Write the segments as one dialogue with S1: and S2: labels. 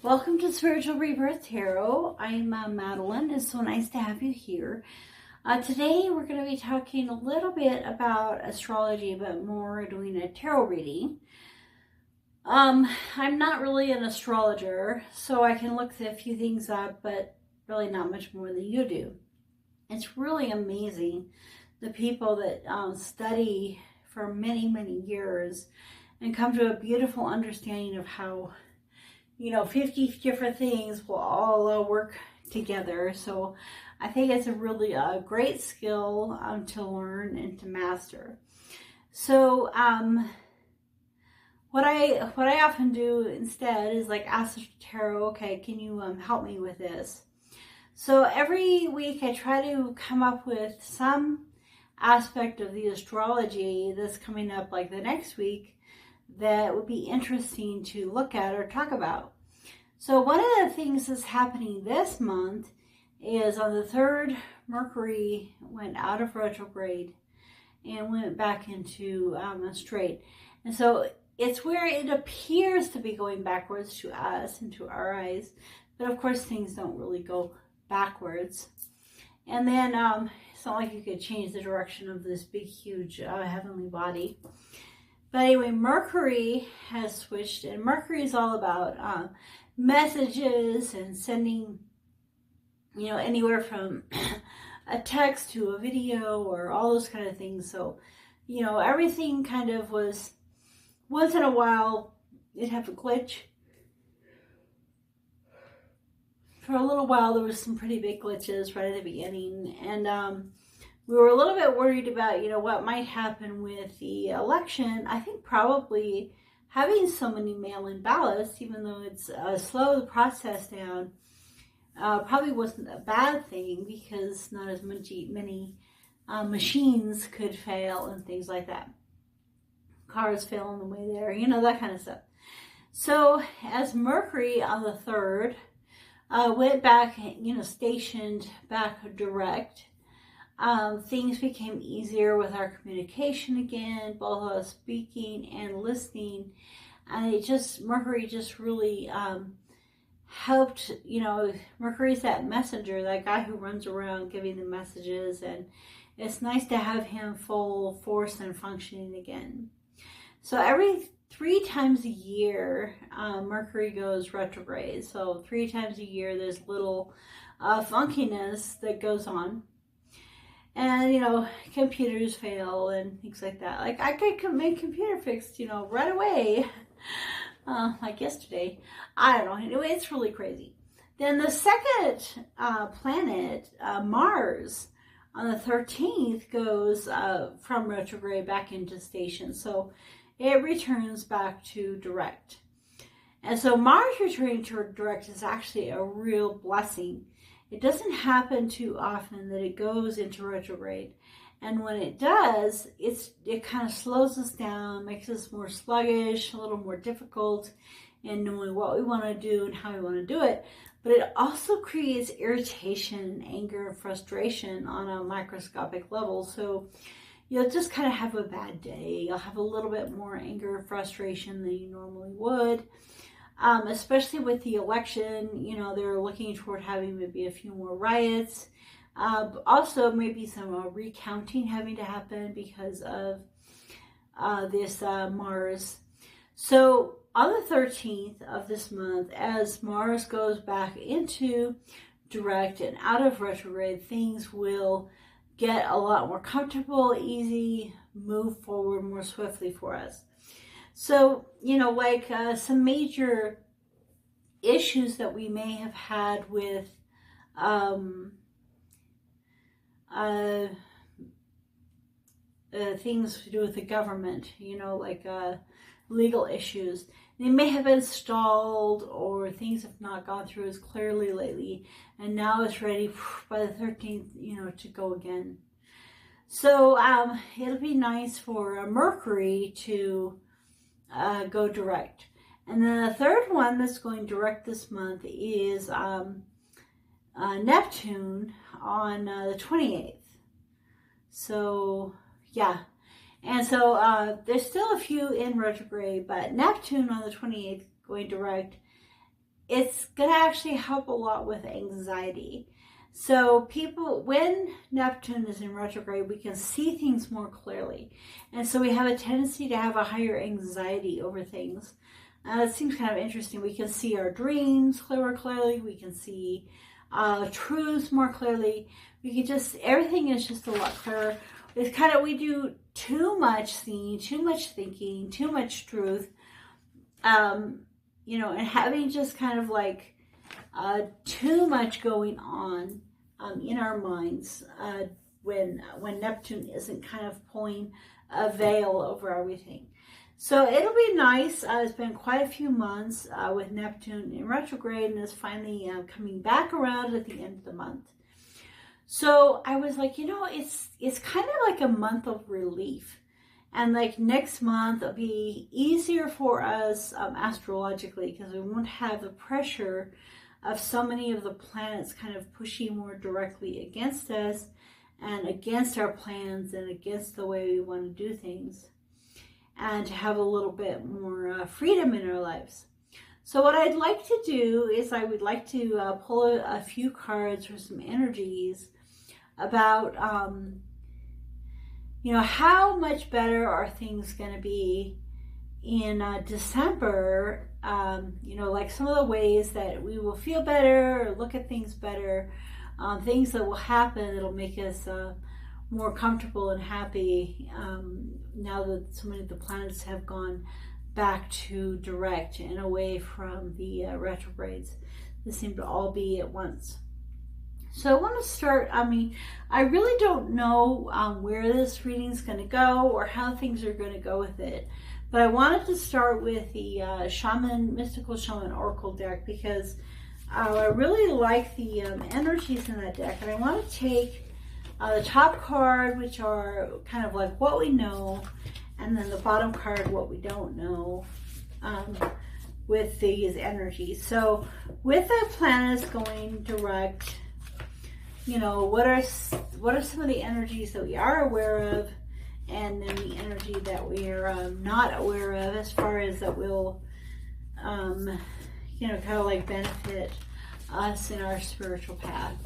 S1: Welcome to Spiritual Rebirth Tarot. I'm Madelyn. It's so nice to have you here. Today we're going to be talking a little bit about astrology, but more doing a tarot reading. I'm not really an astrologer, so I can look a few things up, but really not much more than you do. It's really amazing the people that study for many, many years and come to a beautiful understanding of how 50 different things will all work together. So I think it's a really great skill to learn and to master. So what I often do instead is like ask the tarot, okay, can you help me with this? So every week I try to come up with some aspect of the astrology that's coming up like the next week that would be interesting to look at or talk about. So one of the things that's happening this month is on the 3rd, Mercury went out of retrograde and went back into a straight. And so it's where it appears to be going backwards to us and to our eyes. But of course, things don't really go backwards. And then it's not like you could change the direction of this big, huge heavenly body. But anyway, Mercury has switched, and Mercury is all about messages and sending, anywhere from a text to a video or all those kind of things. So, everything kind of was, once in a while, it'd have a glitch. For a little while, there was some pretty big glitches right at the beginning, and we were a little bit worried about, what might happen with the election. I think probably having so many mail-in ballots, even though it's slowed the process down, probably wasn't a bad thing because not as many machines could fail and things like that. Cars fail on the way there, that kind of stuff. So as Mercury on the 3rd went back, stationed back direct, things became easier with our communication again, both us speaking and listening. And Mercury just really helped, Mercury's that messenger, that guy who runs around giving the messages. And it's nice to have him full force and functioning again. So every 3 times a year, Mercury goes retrograde. So 3 times a year, there's little funkiness that goes on. And, computers fail and things like that. Like, I could make computer fixed, right away. Like yesterday. I don't know. Anyway, it's really crazy. Then the second planet, Mars, on the 13th, goes from retrograde back into station. So it returns back to direct. And so Mars returning to direct is actually a real blessing. It doesn't happen too often that it goes into retrograde. And when it does, it kind of slows us down, makes us more sluggish, a little more difficult in knowing what we want to do and how we want to do it. But it also creates irritation, anger, and frustration on a microscopic level. So you'll just kind of have a bad day. You'll have a little bit more anger and frustration than you normally would. Especially with the election, they're looking toward having maybe a few more riots. Also, maybe some recounting having to happen because of this Mars. So on the 13th of this month, as Mars goes back into direct and out of retrograde, things will get a lot more comfortable, easy, move forward more swiftly for us. So, some major issues that we may have had with things to do with the government, legal issues. They may have been stalled or things have not gone through as clearly lately. And now it's ready by the 13th, to go again. So it'll be nice for Mercury to go direct. And then the third one that's going direct this month is Neptune on the 28th. So, yeah. And so there's still a few in retrograde, but Neptune on the 28th going direct it's going to actually help a lot with anxiety. So people, when Neptune is in retrograde, we can see things more clearly. And so we have a tendency to have a higher anxiety over things. It seems kind of interesting. We can see our dreams more clearly. We can see truths more clearly. We can just, everything is just a lot clearer. It's kind of, we do too much seeing, too much thinking, too much truth. You know, and having just kind of like too much going on in our minds when Neptune isn't kind of pulling a veil over everything. So it'll be nice. It's been quite a few months with Neptune in retrograde, and is finally coming back around at the end of the month. So I was like, you know, it's kind of like a month of relief. And like next month, it'll be easier for us astrologically, because we won't have the pressure of so many of the planets kind of pushing more directly against us and against our plans and against the way we want to do things, and to have a little bit more freedom in our lives. So what I'd like to do is I would like to pull a few cards for some energies about you know, how much better are things going to be in December? You know, like some of the ways that we will feel better or look at things better, things that will happen that'll make us more comfortable and happy now that so many of the planets have gone back to direct and away from the retrogrades. They seem to all be at once. So I want to start, I mean, I really don't know where this reading is going to go or how things are going to go with it. But I wanted to start with the Shaman, Mystical Shaman Oracle deck, because I really like the energies in that deck. And I want to take the top card, which are kind of like what we know, and then the bottom card, what we don't know, with these energies. So with the planets going direct, you know, what are some of the energies that we are aware of, and then the energy that we are not aware of, as far as that will, you know, kind of like benefit us in our spiritual path.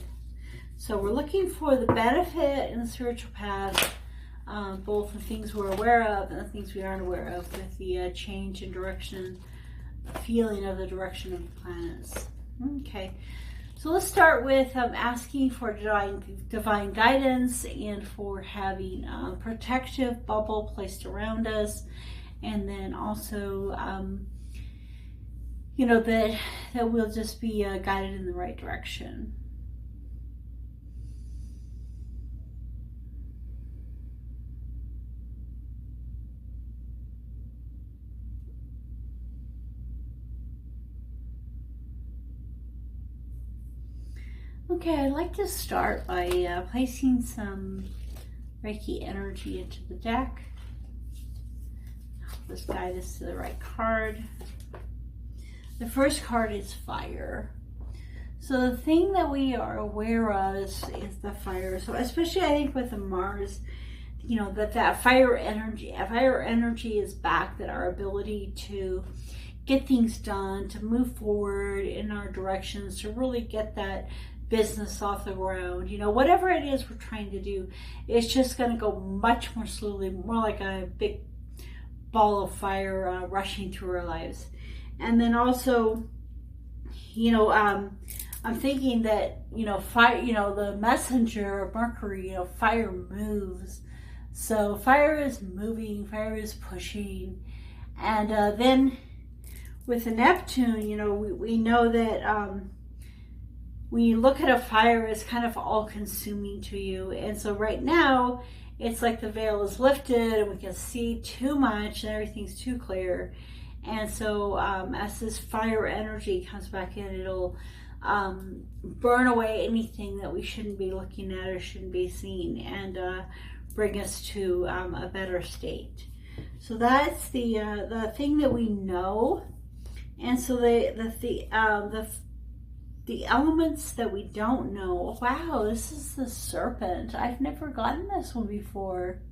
S1: So we're looking for the benefit in the spiritual path, both the things we're aware of and the things we aren't aware of, with the change in direction, feeling of the direction of the planets. Okay. So let's start with asking for divine guidance and for having a protective bubble placed around us. And then also, you know, that we'll just be guided in the right direction. Okay, I'd like to start by placing some Reiki energy into the deck. Let's guide us to the right card. The first card is fire. So the thing that we are aware of is the fire. So especially I think with the Mars, you know, that fire energy is back, that our ability to get things done, to move forward in our directions, to really get that business off the ground, you know, whatever it is we're trying to do, it's just going to go much more slowly, more like a big ball of fire rushing through our lives. And then also, you know, I'm thinking that, you know, fire, you know, the messenger of Mercury, you know, fire moves. So fire is moving, fire is pushing. And then with the Neptune, you know, we know that when you look at a fire, it's kind of all-consuming to you. And so right now, it's like the veil is lifted and we can see too much and everything's too clear. And so as this fire energy comes back in, it'll burn away anything that we shouldn't be looking at or shouldn't be seeing, and bring us to a better state. So that's the thing that we know. And so the elements that we don't know. Wow, this is the serpent. I've never gotten this one before.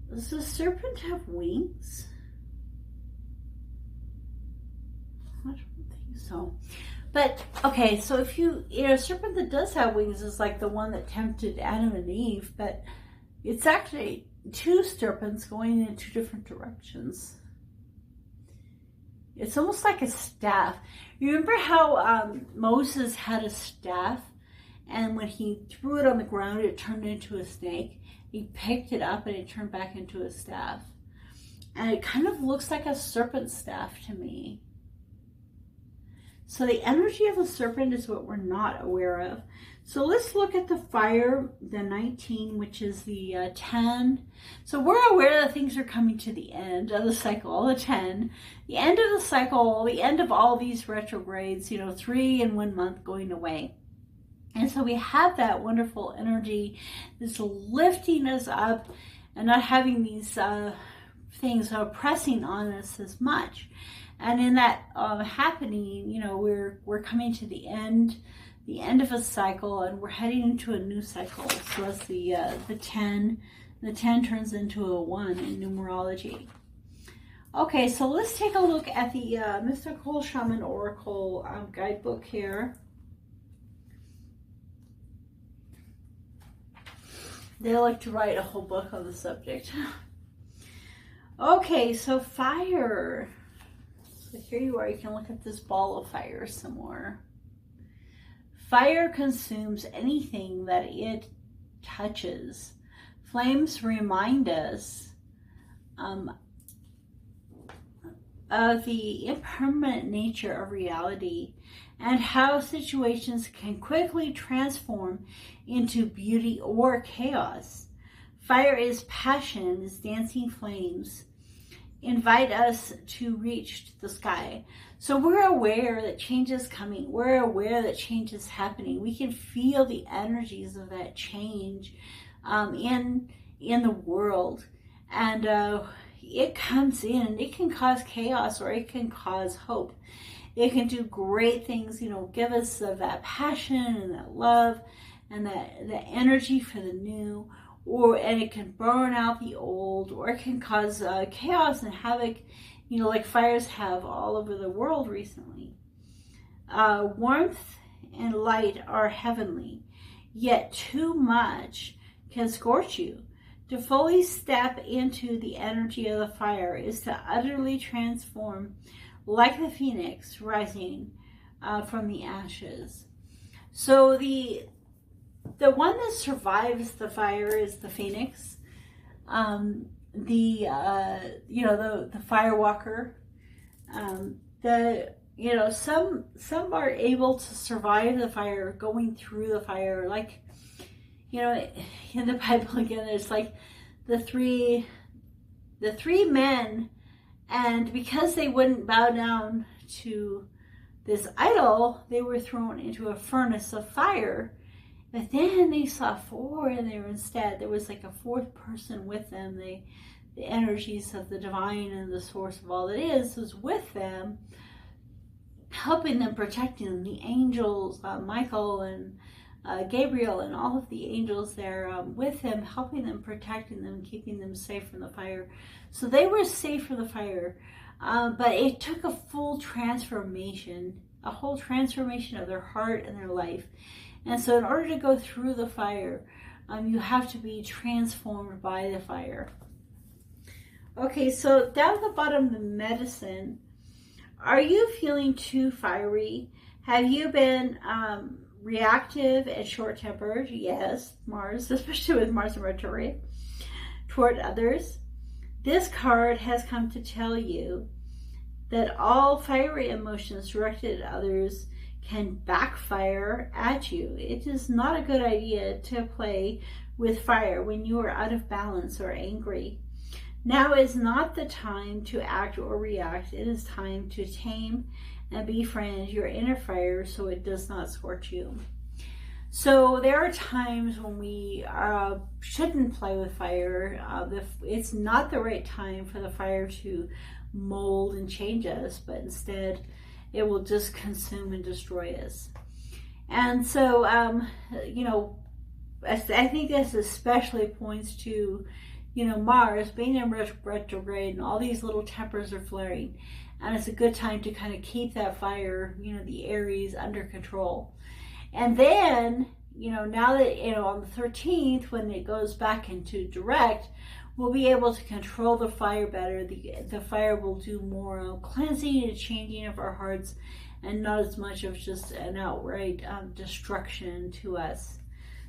S1: Does the serpent have wings? I don't think so. But, okay, so if you know, a serpent that does have wings is like the one that tempted Adam and Eve, but it's actually two serpents going in two different directions. It's almost like a staff. You remember how Moses had a staff, and when he threw it on the ground, it turned into a snake? He picked it up and it turned back into a staff. And it kind of looks like a serpent staff to me. So the energy of the serpent is what we're not aware of. So let's look at the fire, the 19, which is the 10. So we're aware that things are coming to the end of the cycle, the 10. The end of the cycle, the end of all these retrogrades, 3 in 1 month going away. And so we have that wonderful energy that's lifting us up and not having these things pressing on us as much. And in that happening, we're coming to the end of a cycle, and we're heading into a new cycle. So that's the 10. The 10 turns into a 1 in numerology. Okay, so let's take a look at the Mystical Shaman Oracle guidebook here. They like to write a whole book on the subject. Okay, so fire. So here you are, you can look at this ball of fire some more. Fire consumes anything that it touches. Flames remind us of the impermanent nature of reality and how situations can quickly transform into beauty or chaos. Fire is passion, is dancing flames. Invite us to reach the sky. So we're aware that change is coming. We're aware that change is happening. We can feel the energies of that change in the world. And it comes in. It can cause chaos or it can cause hope. It can do great things, give us that passion and that love and that energy for the new. And it can burn out the old, or it can cause chaos and havoc, like fires have all over the world recently. Warmth and light are heavenly, yet too much can scorch you. To fully step into the energy of the fire is to utterly transform, like the phoenix rising from the ashes. So the one that survives the fire is the phoenix, the firewalker. Some are able to survive the fire, going through the fire. Like, in the Bible again, there's like the three men, and because they wouldn't bow down to this idol, they were thrown into a furnace of fire. But then they saw 4, and there was like a 4th person with them. The energies of the divine and the source of all that is was with them, helping them, protecting them. The angels, Michael and Gabriel and all of the angels there with him, helping them, protecting them, keeping them safe from the fire. So they were safe from the fire, but it took a full transformation, a whole transformation of their heart and their life. And so in order to go through the fire, you have to be transformed by the fire. Okay, so down at the bottom, the medicine. Are you feeling too fiery? Have you been reactive and short-tempered? Yes, Mars, especially with Mars and Mercury, toward others. This card has come to tell you that all fiery emotions directed at others can backfire at you. It is not a good idea to play with fire when you are out of balance or angry. Now is not the time to act or react. It is time to tame and befriend your inner fire so it does not scorch you. So there are times when we shouldn't play with fire. It's not the right time for the fire to mold and change us, but instead it will just consume and destroy us. And so, I think this especially points to you know, Mars being in retrograde and all these little tempers are flaring. And it's a good time to kind of keep that fire, you know, the Aries, under control. And then, you know, now that, you know, on the 13th, when it goes back into direct, we'll be able to control the fire better. The fire will do more cleansing and changing of our hearts, and not as much of just an outright destruction to us.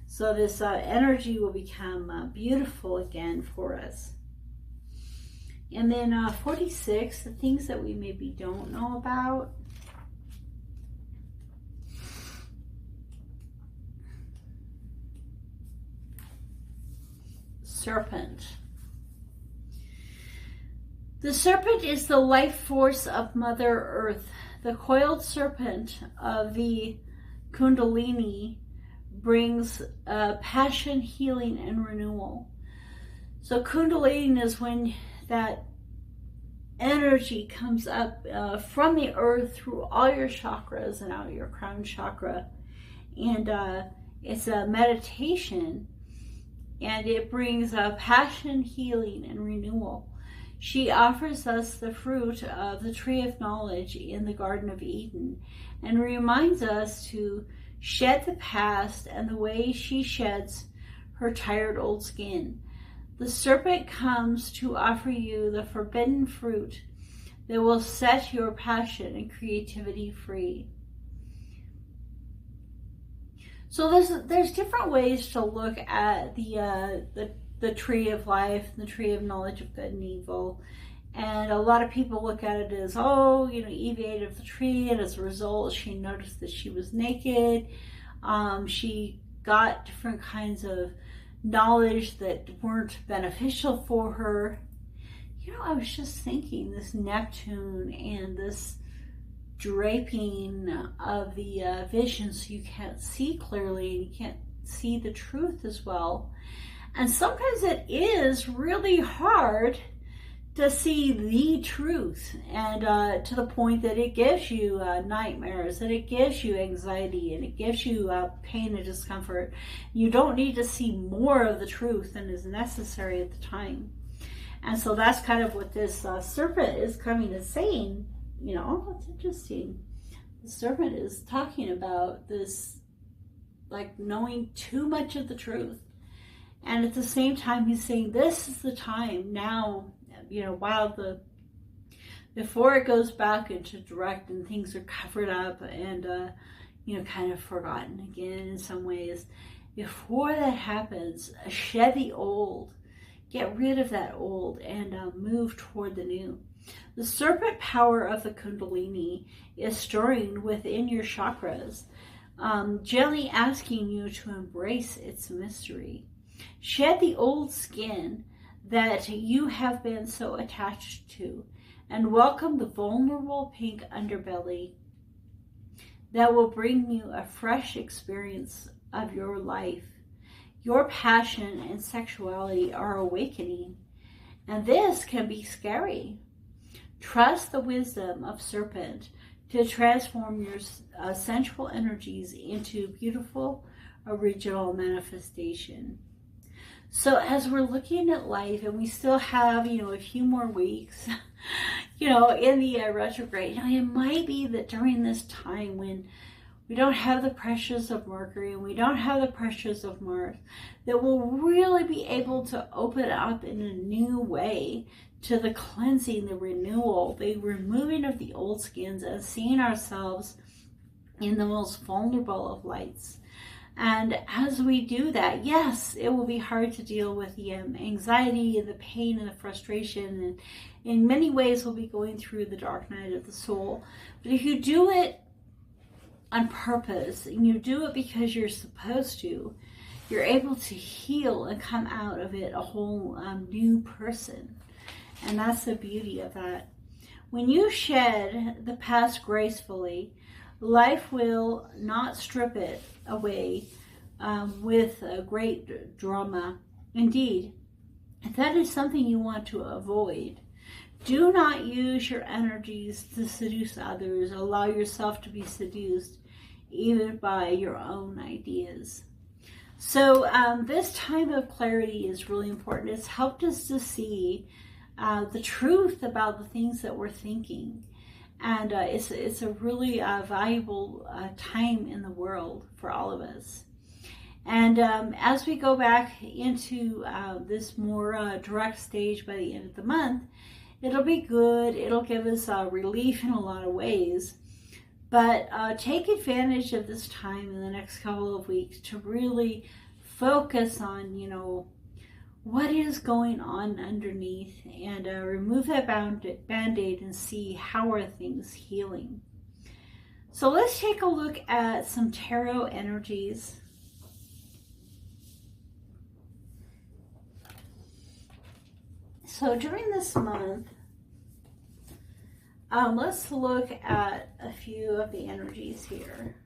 S1: So this energy will become beautiful again for us. And then 46, the things that we maybe don't know about. Serpent. The serpent is the life force of Mother Earth. The coiled serpent of the Kundalini brings passion, healing, and renewal. So Kundalini is when that energy comes up from the earth through all your chakras and out your crown chakra. And it's a meditation, and it brings passion, healing, and renewal. She offers us the fruit of the tree of knowledge in the Garden of Eden, and reminds us to shed the past and the way she sheds her tired old skin. The serpent comes to offer you the forbidden fruit that will set your passion and creativity free. So there's different ways to look at the tree of life, the tree of knowledge of good and evil. And a lot of people look at it as, oh, you know, Eve ate of the tree, and as a result, she noticed that she was naked. She got different kinds of knowledge that weren't beneficial for her. You know, I was just thinking, this Neptune and this draping of the vision, so you can't see clearly, and you can't see the truth as well. And sometimes it is really hard to see the truth, and to the point that it gives you nightmares, that it gives you anxiety, and it gives you pain and discomfort. You don't need to see more of the truth than is necessary at the time. And so that's kind of what this serpent is coming and saying. You know, oh, it's interesting. The serpent is talking about this, like, knowing too much of the truth. And at the same time, he's saying this is the time now, you know, while before it goes back into direct and things are covered up and, you know, kind of forgotten again in some ways. Before that happens, shed the old, get rid of that old, and move toward the new. The serpent power of the Kundalini is stirring within your chakras, gently asking you to embrace its mystery. Shed the old skin that you have been so attached to, and welcome the vulnerable pink underbelly that will bring you a fresh experience of your life. Your passion and sexuality are awakening, and this can be scary. Trust the wisdom of serpent to transform your sensual energies into beautiful, original manifestation. So as we're looking at life, and we still have, you know, a few more weeks, you know, in the retrograde, you know, it might be that during this time when we don't have the pressures of Mercury and we don't have the pressures of Mars, that we'll really be able to open up in a new way to the cleansing, the renewal, the removing of the old skins, and seeing ourselves in the most vulnerable of lights. And as we do that, yes, it will be hard to deal with the anxiety and the pain and the frustration. And in many ways, we'll be going through the dark night of the soul. But if you do it on purpose, and you do it because you're supposed to, you're able to heal and come out of it a whole new person. And that's the beauty of that. When you shed the past gracefully, life will not strip it away with a great drama. Indeed, if that is something you want to avoid, do not use your energies to seduce others. Allow yourself to be seduced even by your own ideas. So this time of clarity is really important. It's helped us to see the truth about the things that we're thinking. And it's a really valuable time in the world for all of us. And as we go back into this more direct stage by the end of the month, it'll be good. It'll give us relief in a lot of ways. But take advantage of this time in the next couple of weeks to really focus on, you know, what is going on underneath, and remove that band-aid and see how are things healing. So let's take a look at some tarot energies. So during this month, let's look at a few of the energies here.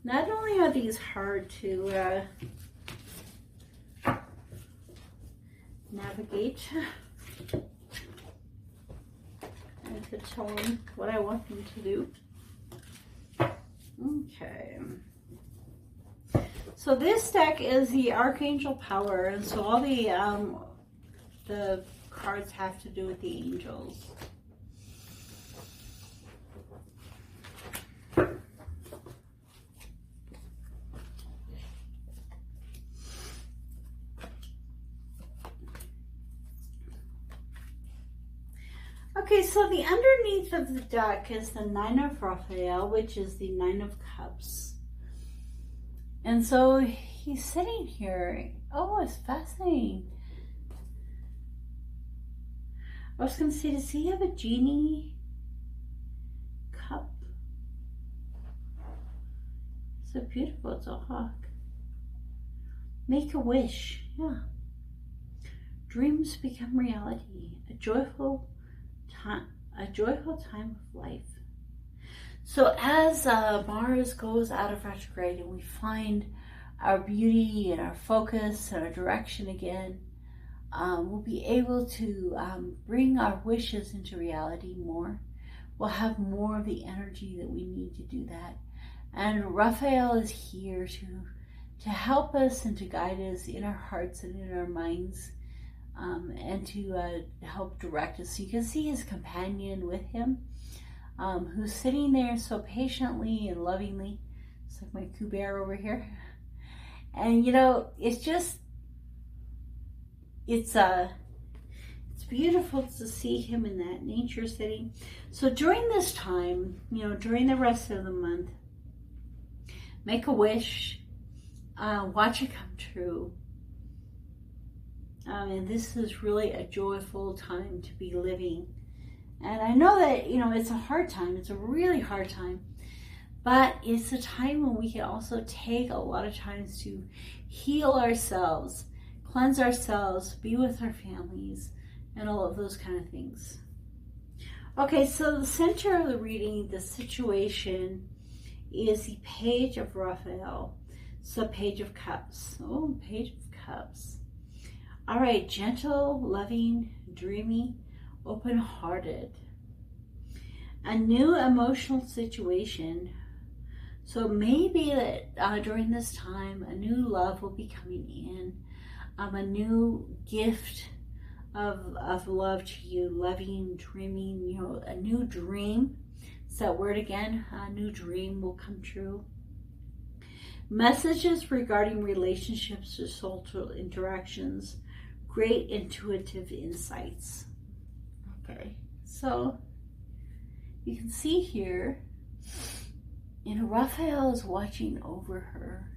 S1: Not only are these hard to navigate, and to tell them what I want them to do. Okay. So this deck is the Archangel Power, and so all the cards have to do with the angels. Okay, so the underneath of the deck is the Nine of Raphael, which is the Nine of Cups. And so he's sitting here. Oh, it's fascinating. I was going to say, does he have a genie cup? So beautiful, it's a hawk. Make a wish, yeah. Dreams become reality. A joyful time of life. So as Mars goes out of retrograde and we find our beauty and our focus and our direction again, we'll be able to bring our wishes into reality more. We'll have more of the energy that we need to do that. And Raphael is here to help us and to guide us in our hearts and in our minds. And to help direct us. So you can see his companion with him, who's sitting there so patiently and lovingly. It's like my Coo Bear over here. And you know, it's beautiful to see him in that nature setting. So during this time, you know, during the rest of the month, make a wish, watch it come true. And this is really a joyful time to be living. And I know that, you know, it's a hard time. It's a really hard time. But it's a time when we can also take a lot of times to heal ourselves, cleanse ourselves, be with our families, and all of those kind of things. Okay, so the center of the reading, the situation, is the Page of Raphael. So Page of Cups. Oh, Page of Cups. All right, gentle, loving, dreamy, open-hearted. A new emotional situation. So maybe that during this time, a new love will be coming in. A new gift of love to you, loving, dreaming, you know, a new dream. It's that word again, a new dream will come true. Messages regarding relationships or social interactions. Great intuitive insights. Okay, so you can see here, you know, Raphael is watching over her.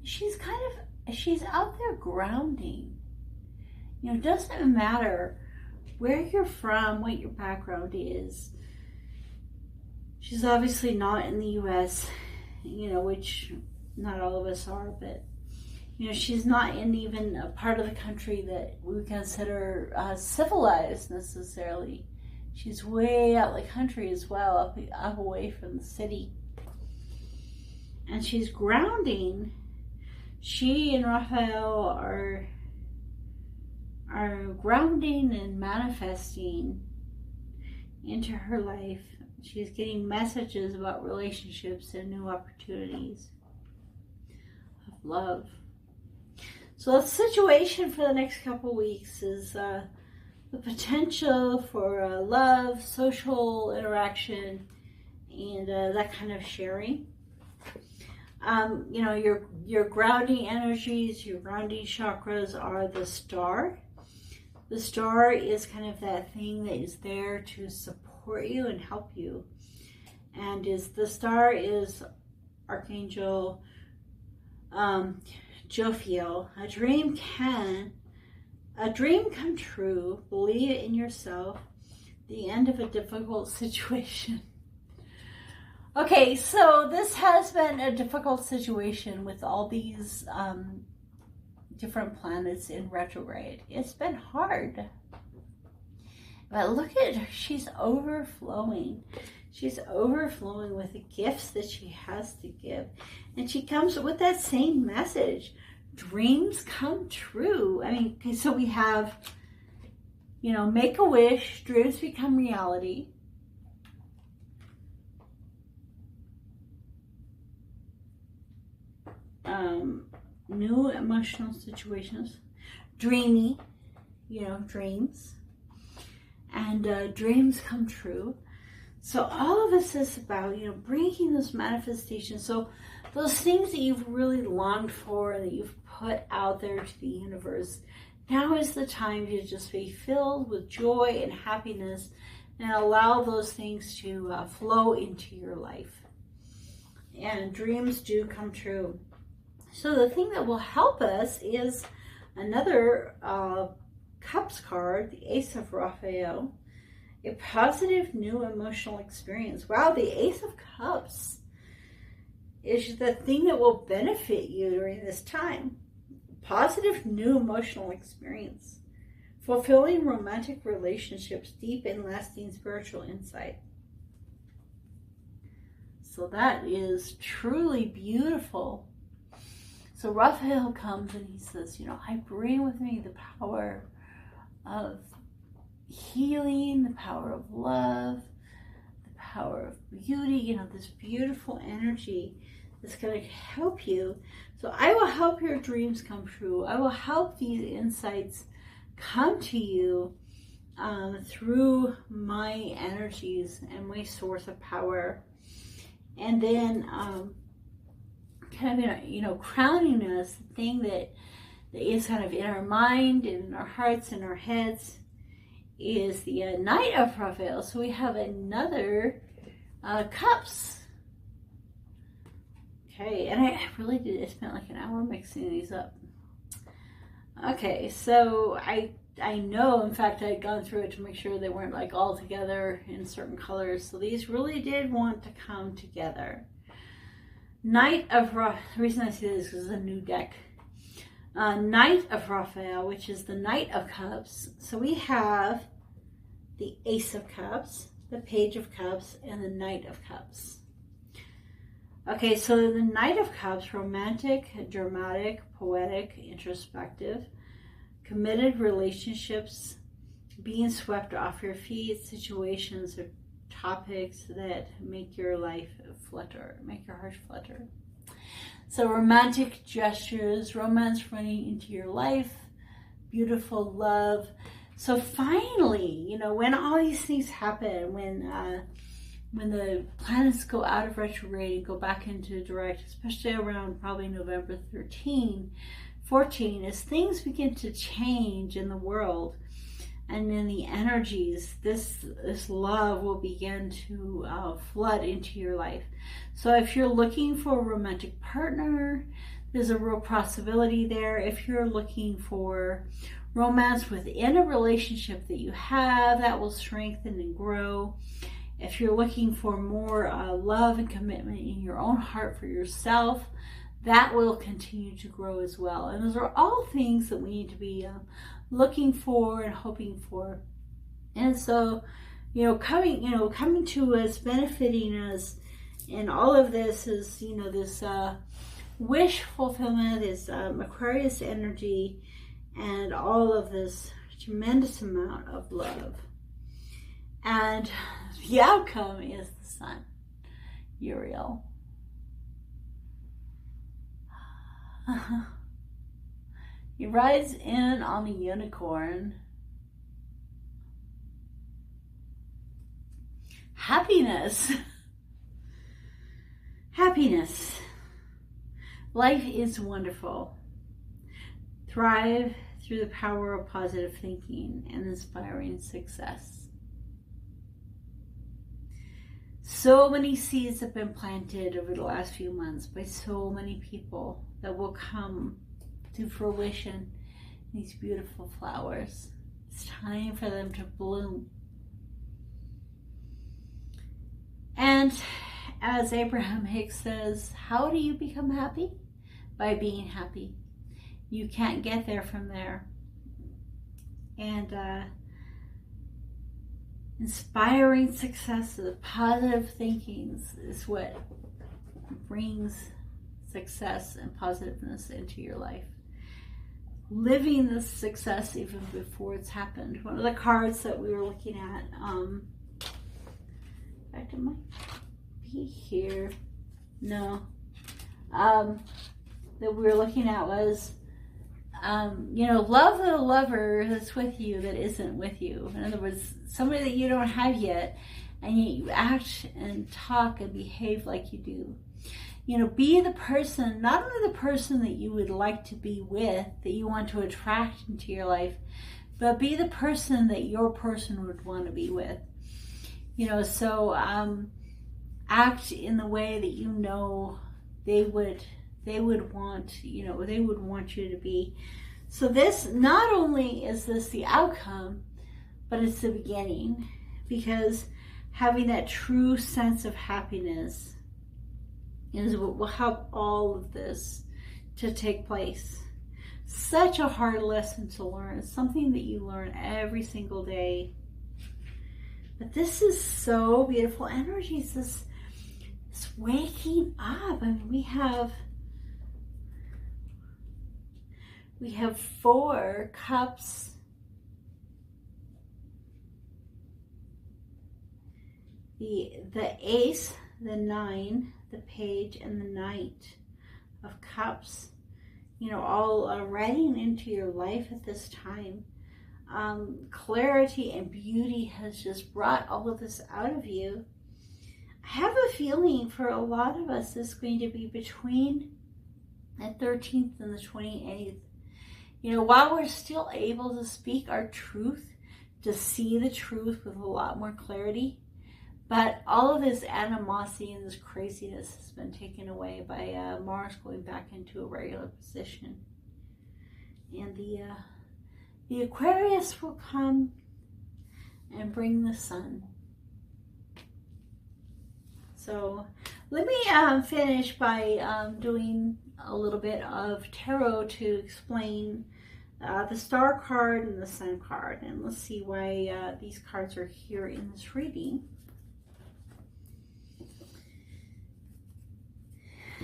S1: She's out there grounding. You know, it doesn't matter where you're from, what your background is. She's obviously not in the US, you know, which not all of us are, but you know, she's not in even a part of the country that we consider civilized necessarily. She's way out the country as well, up away from the city. And she's grounding. She and Raphael are are grounding and manifesting into her life. She's getting messages about relationships and new opportunities of love. So the situation for the next couple weeks is the potential for love, social interaction, and that kind of sharing. You know, your grounding energies, your grounding chakras are the star. The star is kind of that thing that is there to support you and help you. And the star is Archangel Jophiel. A dream come true. Believe in yourself. The end of a difficult situation. Okay, so this has been a difficult situation with all these different planets in retrograde. It's been hard. But look at her. She's overflowing. She's overflowing with the gifts that she has to give. And she comes with that same message. Dreams come true. I mean, okay, so we have, you know, make a wish, dreams become reality. New emotional situations, dreamy, you know, dreams, and dreams come true. So all of this is about, you know, bringing those manifestations. So those things that you've really longed for and that you've put out there to the universe, now is the time to just be filled with joy and happiness and allow those things to flow into your life. And dreams do come true. So the thing that will help us is another Cups card, the Ace of Raphael, a positive new emotional experience. Wow, the Ace of Cups is the thing that will benefit you during this time. Positive new emotional experience. Fulfilling romantic relationships, deep and lasting spiritual insight. So that is truly beautiful. So Raphael comes and he says, you know, I bring with me the power of healing, the power of love, the power of beauty, you know, this beautiful energy that's going to help you. So I will help your dreams come true. I will help these insights come to you through my energies and my source of power. And then kind of, you know, crowning us, the thing that is kind of in our mind and in our hearts and our heads is the Knight of Raphael. So we have another Cups. Okay, and I really did, I spent like an hour mixing these up. Okay, so I know, in fact, I had gone through it to make sure they weren't like all together in certain colors. So these really did want to come together. Knight of Raphael, the reason I see this is a new deck. Knight of Raphael, which is the Knight of Cups. So we have the Ace of Cups, the Page of Cups, and the Knight of Cups. Okay, so the Knight of Cups, romantic, dramatic, poetic, introspective, committed relationships, being swept off your feet, situations or topics that make your life flutter, make your heart flutter. So romantic gestures, romance running into your life, beautiful love. So finally, you know, when all these things happen, when the planets go out of retrograde and go back into direct, especially around probably November 14, as things begin to change in the world, and then the energies, this love will begin to flood into your life. So if you're looking for a romantic partner, there's a real possibility there. If you're looking for romance within a relationship that you have, that will strengthen and grow. If you're looking for more love and commitment in your own heart for yourself, that will continue to grow as well. And those are all things that we need to be looking for and hoping for. And so, you know, coming to us, benefiting us, and all of this is, you know, this wish fulfillment, this Aquarius energy, and all of this tremendous amount of love. And the outcome is the sun, Uriel. He rides in on a unicorn. Happiness. Happiness. Life is wonderful. Thrive through the power of positive thinking and inspiring success. So many seeds have been planted over the last few months by so many people that will come to fruition, these beautiful flowers. It's time for them to bloom. And as Abraham Hicks says, how do you become happy? By being happy. You can't get there from there. And inspiring success, the positive thinking is what brings success and positiveness into your life. Living this success even before it's happened. One of the cards that we were looking at, in fact, it might be here. No. That we were looking at was, love the lover that's with you that isn't with you. In other words, somebody that you don't have yet, and yet you act and talk and behave like you do. Be the person, not only the person that you would like to be with, that you want to attract into your life, but be the person that your person would want to be with. So act in the way that they would want, they would want you to be. So this, not only is this the outcome, but it's the beginning, because having that true sense of happiness is what will help all of this to take place. Such a hard lesson to learn. It's something that you learn every single day. But this is so beautiful. Energy is this waking up. I mean, we have 4 cups. The ace, the 9, the page, and the knight of cups, all riding into your life at this time. Clarity and beauty has just brought all of this out of you. I have a feeling for a lot of us it's going to be between the 13th and the 28th. While we're still able to speak our truth, to see the truth with a lot more clarity, but all of this animosity and this craziness has been taken away by Mars going back into a regular position. And the Aquarius will come and bring the sun. So let me finish by doing a little bit of tarot to explain the star card and the sun card. And let's see why these cards are here in this reading.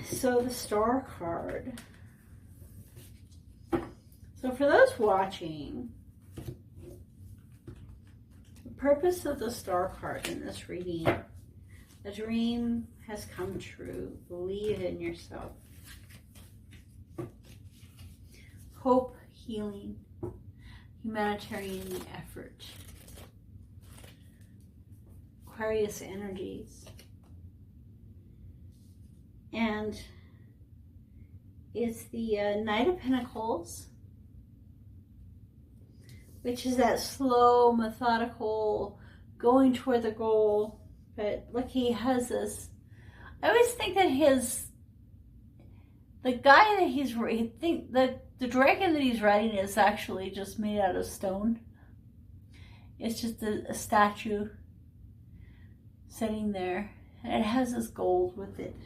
S1: So the star card. So for those watching, the purpose of the star card in this reading, the dream has come true. Believe in yourself. Hope, healing, humanitarian effort. Aquarius energies. And it's the Knight of Pentacles, which is that slow, methodical, going toward the goal. But look, he has this. I always think that the guy that he's, I think the dragon that he's riding is actually just made out of stone. It's just a statue sitting there, and it has this gold with it.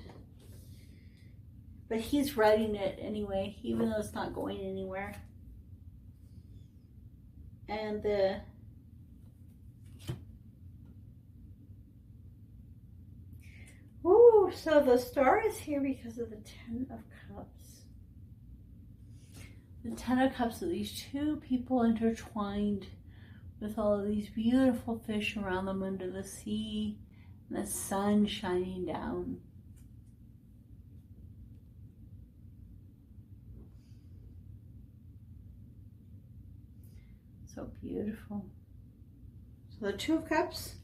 S1: But he's riding it anyway, even though it's not going anywhere. And so the star is here because of the 10 of Cups. The Ten of Cups of these two people intertwined with all of these beautiful fish around them under the sea and the sun shining down. So beautiful. So the Two of Cups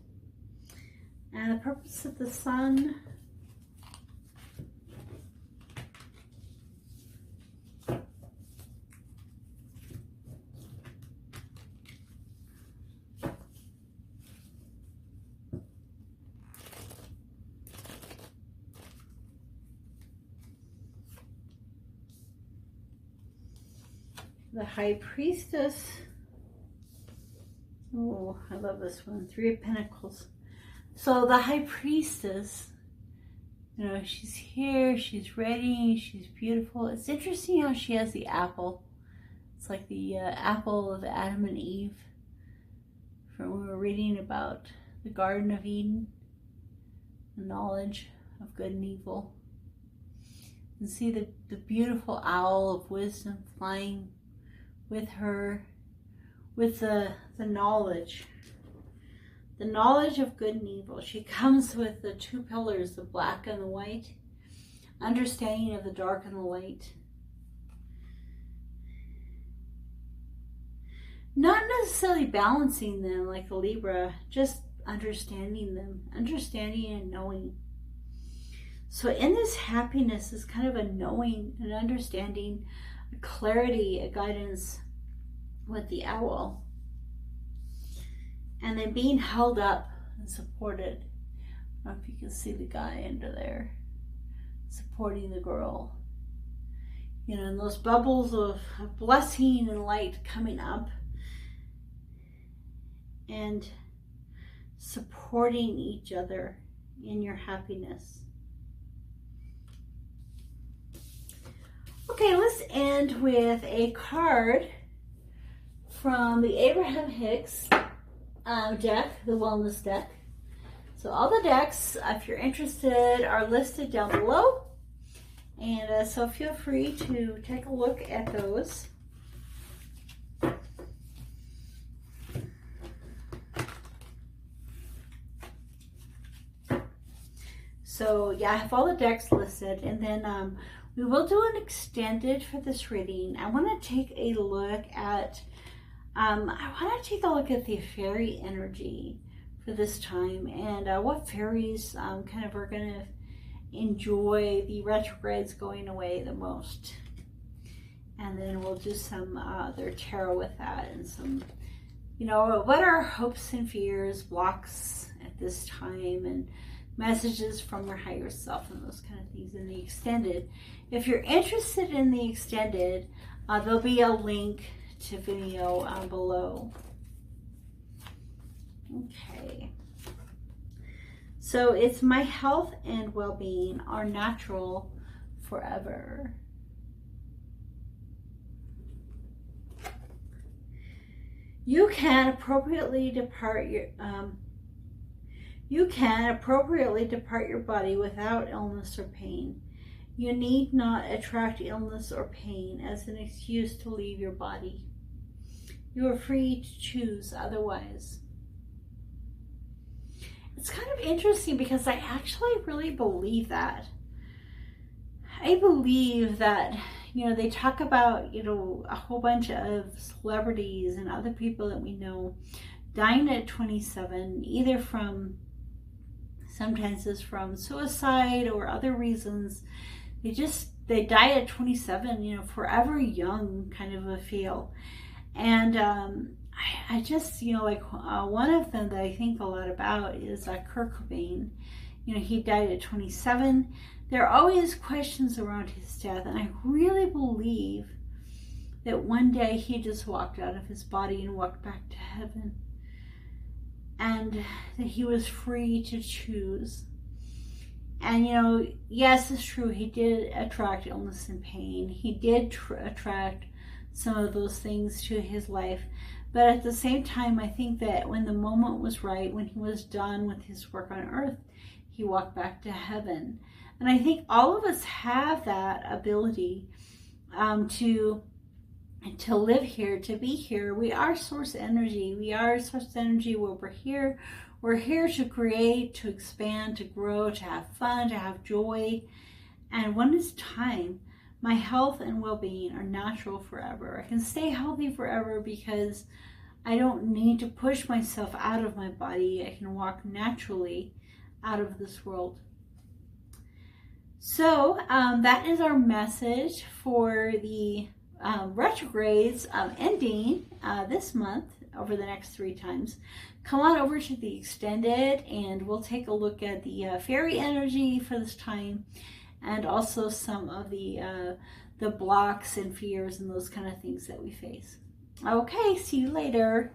S1: and the purpose of the sun. The High Priestess. Oh, I love this one. Three of Pentacles. So the High Priestess, you know, she's here, she's ready, she's beautiful. It's interesting how she has the apple. It's like the apple of Adam and Eve from when we were reading about the Garden of Eden, the knowledge of good and evil. And see the beautiful owl of wisdom flying with her, with the knowledge of good and evil. She comes with the two pillars, the black and the white, understanding of the dark and the light. Not necessarily balancing them like the Libra, just understanding them, understanding and knowing. So in this happiness is kind of a knowing, an understanding, a clarity, a guidance with the owl. And then being held up and supported. I don't know if you can see the guy under there supporting the girl. You know, and those bubbles of blessing and light coming up and supporting each other in your happiness. Okay, let's end with a card from the Abraham Hicks deck, the Wellness deck. So all the decks, if you're interested, are listed down below. And so feel free to take a look at those. So yeah, I have all the decks listed, and then we will do an extended for this reading. I want to take a look at the fairy energy for this time, and what fairies kind of are going to enjoy the retrogrades going away the most. And then we'll do some other tarot with that, and some, you know, what are hopes and fears, blocks at this time, and messages from your higher self, and those kind of things in the extended. If you're interested in the extended, there'll be a link to video below. Okay. So it's my health and well-being are natural forever. You can appropriately depart your body without illness or pain. You need not attract illness or pain as an excuse to leave your body. You are free to choose otherwise. It's kind of interesting because I actually really believe that. I believe that, you know, they talk about, you know, a whole bunch of celebrities and other people that we know dying at 27, either from, sometimes it's from suicide or other reasons. They die at 27, you know, forever young kind of a feel. And I just, you know, like one of them that I think a lot about is Kurt Cobain. You know, he died at 27. There are always questions around his death, and I really believe that one day he just walked out of his body and walked back to heaven. And that he was free to choose. And, you know, yes, it's true, he did attract illness and pain. He did attract some of those things to his life. But at the same time, I think that when the moment was right, when he was done with his work on earth, he walked back to heaven. And I think all of us have that ability to to live here, to be here. We are source energy. We are source energy where we're here. We're here to create, to expand, to grow, to have fun, to have joy. And when it's time, my health and well-being are natural forever. I can stay healthy forever because I don't need to push myself out of my body. I can walk naturally out of this world. So that is our message for the retrogrades ending this month over the next 3 times. Come on over to the extended and we'll take a look at the fairy energy for this time, and also some of the blocks and fears and those kind of things that we face. Okay, see you later.